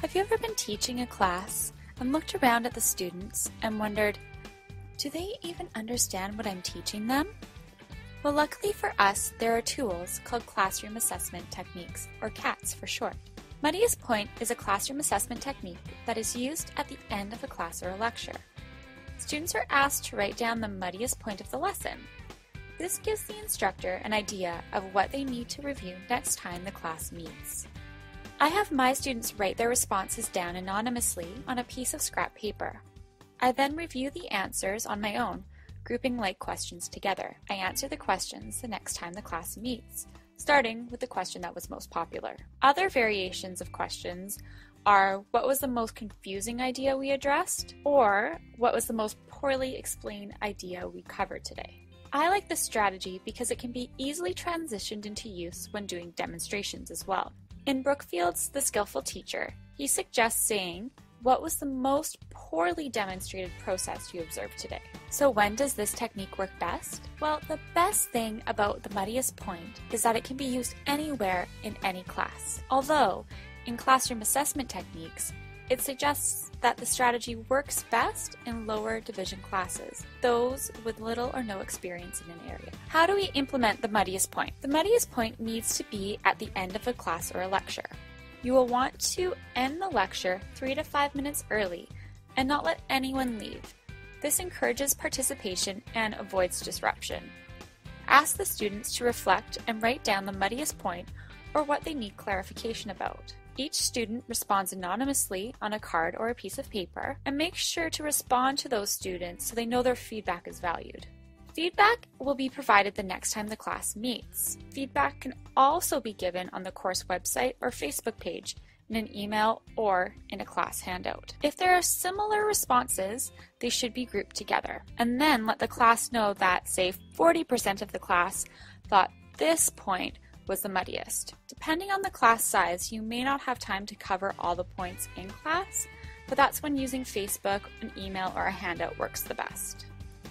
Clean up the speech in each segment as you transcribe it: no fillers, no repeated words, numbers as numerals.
Have you ever been teaching a class and looked around at the students and wondered, do they even understand what I'm teaching them? Well, luckily for us, there are tools called classroom assessment techniques, or CATs for short. Muddiest point is a classroom assessment technique that is used at the end of a class or a lecture. Students are asked to write down the muddiest point of the lesson. This gives the instructor an idea of what they need to review next time the class meets. I have my students write their responses down anonymously on a piece of scrap paper. I then review the answers on my own, grouping like questions together. I answer the questions the next time the class meets, starting with the question that was most popular. Other variations of questions are, what was the most confusing idea we addressed? Or, what was the most poorly explained idea we covered today? I like this strategy because it can be easily transitioned into use when doing demonstrations as well. In Brookfield's The Skillful Teacher, he suggests saying, what was the most poorly demonstrated process you observed today? So when does this technique work best? Well, the best thing about the muddiest point is that it can be used anywhere in any class. Although, in classroom assessment techniques, it suggests that the strategy works best in lower division classes, those with little or no experience in an area. How do we implement the muddiest point? The muddiest point needs to be at the end of a class or a lecture. You will want to end the lecture 3 to 5 minutes early and not let anyone leave. This encourages participation and avoids disruption. Ask the students to reflect and write down the muddiest point or what they need clarification about. Each student responds anonymously on a card or a piece of paper, and make sure to respond to those students so they know their feedback is valued. Feedback will be provided the next time the class meets. Feedback can also be given on the course website or Facebook page, in an email, or in a class handout. If there are similar responses, they should be grouped together, and then let the class know that, say, 40% of the class thought this point was the muddiest. Depending on the class size, you may not have time to cover all the points in class, but that's when using Facebook, an email, or a handout works the best.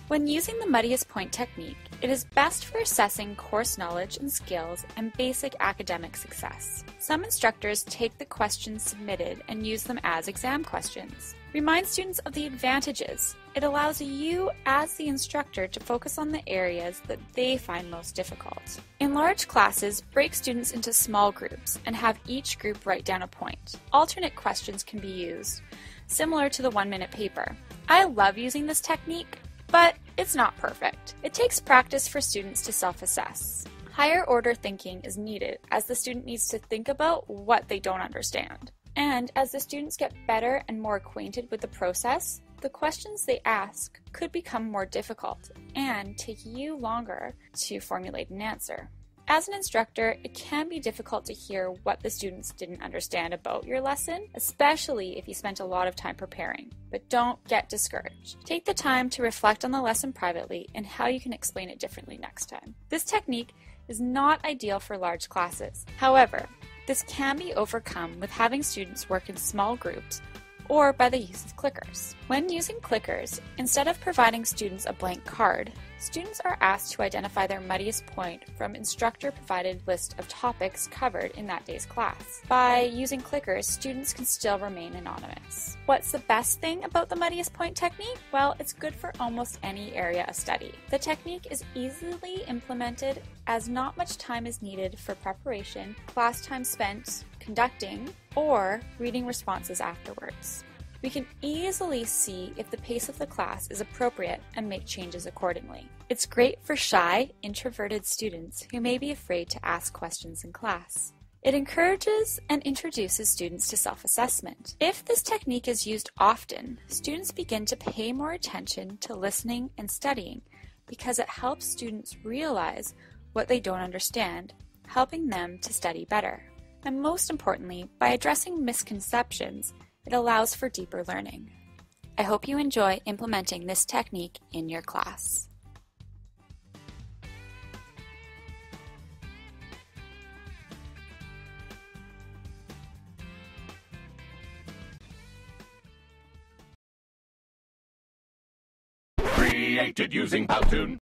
When using the muddiest point technique, it is best for assessing course knowledge and skills and basic academic success. Some instructors take the questions submitted and use them as exam questions. Remind students of the advantages. It allows you as the instructor to focus on the areas that they find most difficult. In large classes, break students into small groups and have each group write down a point. Alternate questions can be used, similar to the 1-minute paper. I love using this technique, but it's not perfect. It takes practice for students to self-assess. Higher order thinking is needed as the student needs to think about what they don't understand. And as the students get better and more acquainted with the process, the questions they ask could become more difficult and take you longer to formulate an answer. As an instructor, it can be difficult to hear what the students didn't understand about your lesson, especially if you spent a lot of time preparing. But don't get discouraged. Take the time to reflect on the lesson privately and how you can explain it differently next time. This technique is not ideal for large classes. However, this can be overcome with having students work in small groups or by the use of clickers. When using clickers, instead of providing students a blank card, students are asked to identify their muddiest point from instructor-provided list of topics covered in that day's class. By using clickers, students can still remain anonymous. What's the best thing about the muddiest point technique? Well, it's good for almost any area of study. The technique is easily implemented as not much time is needed for preparation, class time spent conducting, or reading responses afterwards. We can easily see if the pace of the class is appropriate and make changes accordingly. It's great for shy, introverted students who may be afraid to ask questions in class. It encourages and introduces students to self-assessment. If this technique is used often, students begin to pay more attention to listening and studying because it helps students realize what they don't understand, helping them to study better. And most importantly, by addressing misconceptions, it allows for deeper learning. I hope you enjoy implementing this technique in your class. Created using Powtoon.